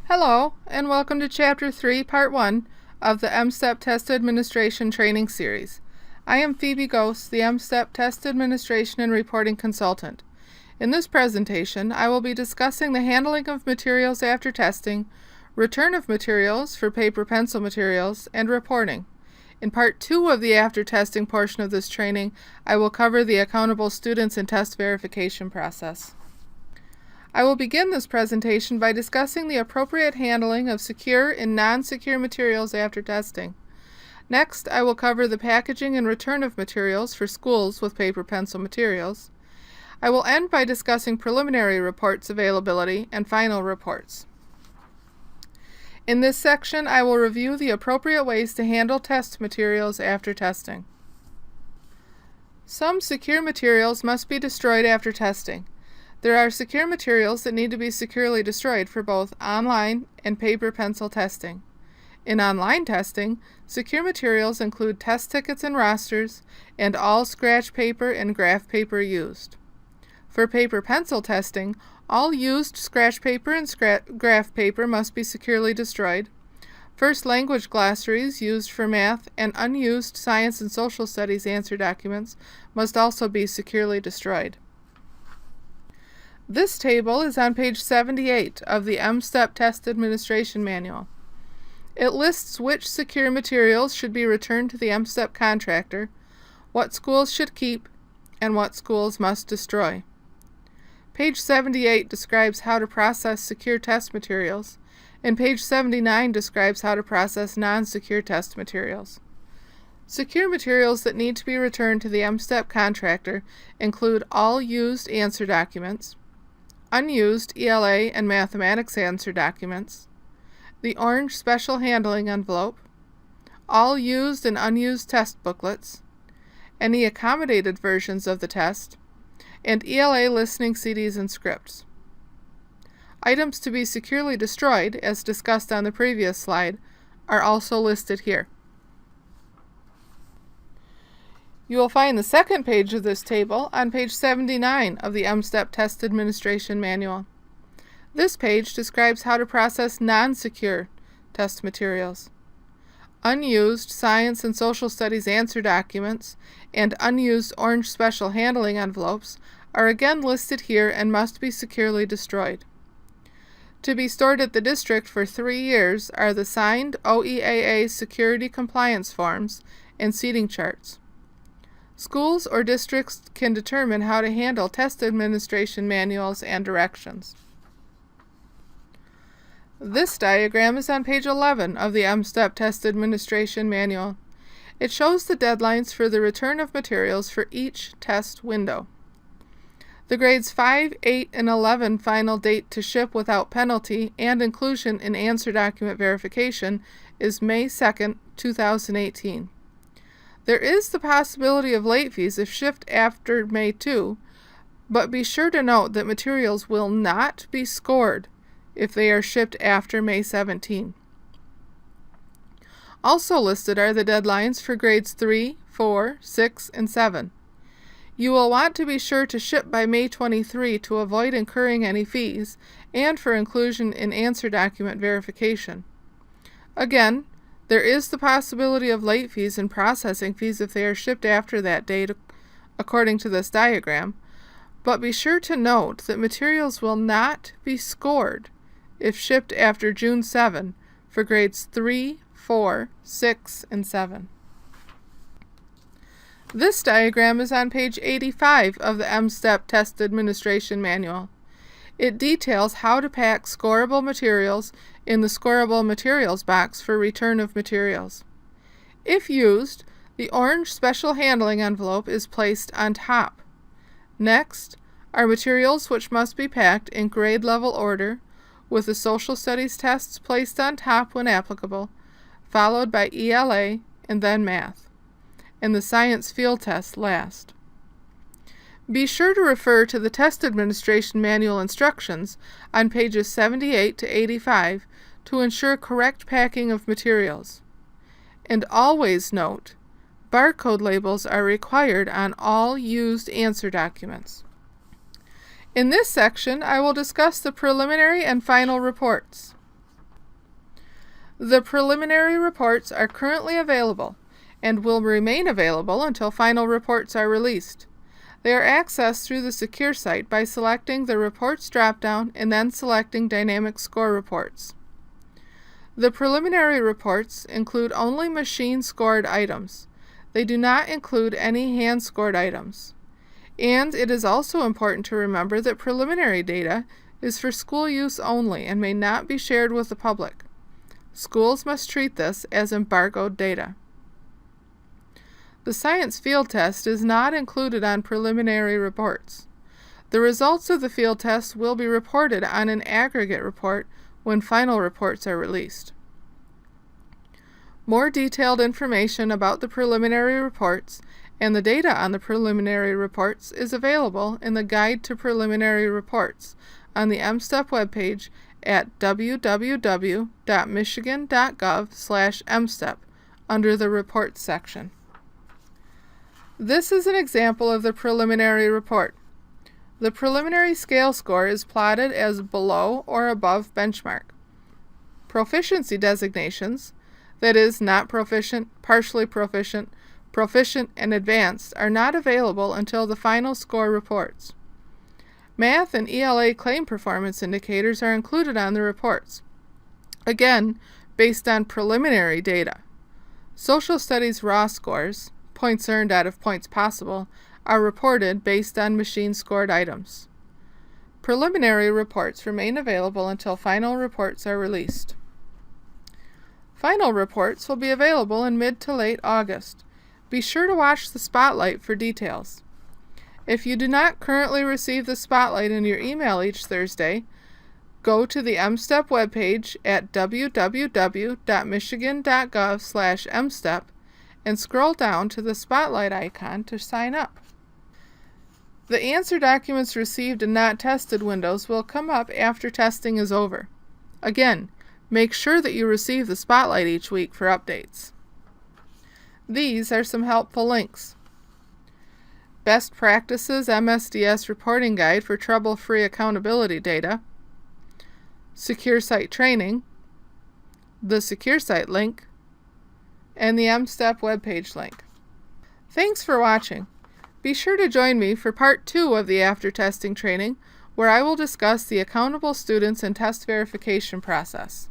Hello, and welcome to Chapter 3, Part 1 of the M-STEP Test Administration Training Series. I am Phoebe Ghost, the M-STEP Test Administration and Reporting Consultant. In this presentation, I will be discussing the handling of materials after testing, return of materials for paper-pencil materials, and reporting. In Part 2 of the after testing portion of this training, I will cover the accountable students and test verification process. I will begin this presentation by discussing the appropriate handling of secure and non-secure materials after testing. Next, I will cover the packaging and return of materials for schools with paper-pencil materials. I will end by discussing preliminary reports availability and final reports. In this section, I will review the appropriate ways to handle test materials after testing. Some secure materials must be destroyed after testing. There are secure materials that need to be securely destroyed for both online and paper-pencil testing. In online testing, secure materials include test tickets and rosters, and all scratch paper and graph paper used. For paper-pencil testing, all used scratch paper and graph paper must be securely destroyed. First language glossaries used for math and unused science and social studies answer documents must also be securely destroyed. This table is on page 78 of the M-STEP Test Administration Manual. It lists which secure materials should be returned to the M-STEP contractor, what schools should keep, and what schools must destroy. Page 78 describes how to process secure test materials, and page 79 describes how to process non-secure test materials. Secure materials that need to be returned to the M-STEP contractor include all used answer documents, unused ELA and mathematics answer documents, the orange special handling envelope, all used and unused test booklets, any accommodated versions of the test, and ELA listening CDs and scripts. Items to be securely destroyed, as discussed on the previous slide, are also listed here. You will find the second page of this table on page 79 of the M-STEP Test Administration Manual. This page describes how to process non-secure test materials. Unused science and social studies answer documents and unused orange special handling envelopes are again listed here and must be securely destroyed. To be stored at the district for 3 years are the signed OEAA security compliance forms and seating charts. Schools or districts can determine how to handle test administration manuals and directions. This diagram is on page 11 of the M-STEP Test Administration Manual. It shows the deadlines for the return of materials for each test window. The grades 5, 8, and 11 final date to ship without penalty and inclusion in answer document verification is May 2, 2018. There is the possibility of late fees if shipped after May 2, but be sure to note that materials will not be scored if they are shipped after May 17. Also listed are the deadlines for grades 3, 4, 6, and 7. You will want to be sure to ship by May 23 to avoid incurring any fees and for inclusion in answer document verification. Again, there is the possibility of late fees and processing fees if they are shipped after that date, according to this diagram, but be sure to note that materials will not be scored if shipped after June 7 for grades 3, 4, 6, and 7. This diagram is on page 85 of the M-STEP Test Administration Manual. It details how to pack scorable materials in the scorable materials box for return of materials. If used, the orange special handling envelope is placed on top. Next are materials which must be packed in grade level order, with the social studies tests placed on top when applicable, followed by ELA and then math, and the science field test last. Be sure to refer to the Test Administration Manual instructions on pages 78 to 85 to ensure correct packing of materials. And always note, barcode labels are required on all used answer documents. In this section, I will discuss the preliminary and final reports. The preliminary reports are currently available and will remain available until final reports are released. They are accessed through the Secure site by selecting the Reports dropdown and then selecting Dynamic Score Reports. The preliminary reports include only machine-scored items. They do not include any hand-scored items. And it is also important to remember that preliminary data is for school use only and may not be shared with the public. Schools must treat this as embargoed data. The science field test is not included on preliminary reports. The results of the field test will be reported on an aggregate report when final reports are released. More detailed information about the preliminary reports and the data on the preliminary reports is available in the Guide to Preliminary Reports on the MSTEP webpage at www.michigan.gov/MSTEP under the Reports section. This is an example of the preliminary report. The preliminary scale score is plotted as below or above benchmark. Proficiency designations, that is, not proficient, partially proficient, proficient, and advanced, are not available until the final score reports. Math and ELA claim performance indicators are included on the reports, again, based on preliminary data. Social studies raw scores, points earned out of points possible, are reported based on machine-scored items. Preliminary reports remain available until final reports are released. Final reports will be available in mid to late August. Be sure to watch the Spotlight for details. If you do not currently receive the Spotlight in your email each Thursday, go to the MSTEP webpage at www.michigan.gov/MSTEP and scroll down to the Spotlight icon to sign up. The Answer Documents Received and Not Tested windows will come up after testing is over. Again, make sure that you receive the Spotlight each week for updates. These are some helpful links. Best Practices MSDS Reporting Guide for Trouble-Free Accountability Data, Secure Site Training, the Secure Site link, and the MSTEP webpage link. Thanks for watching. Be sure to join me for Part 2 of the After Testing training, where I will discuss the accountable students and test verification process.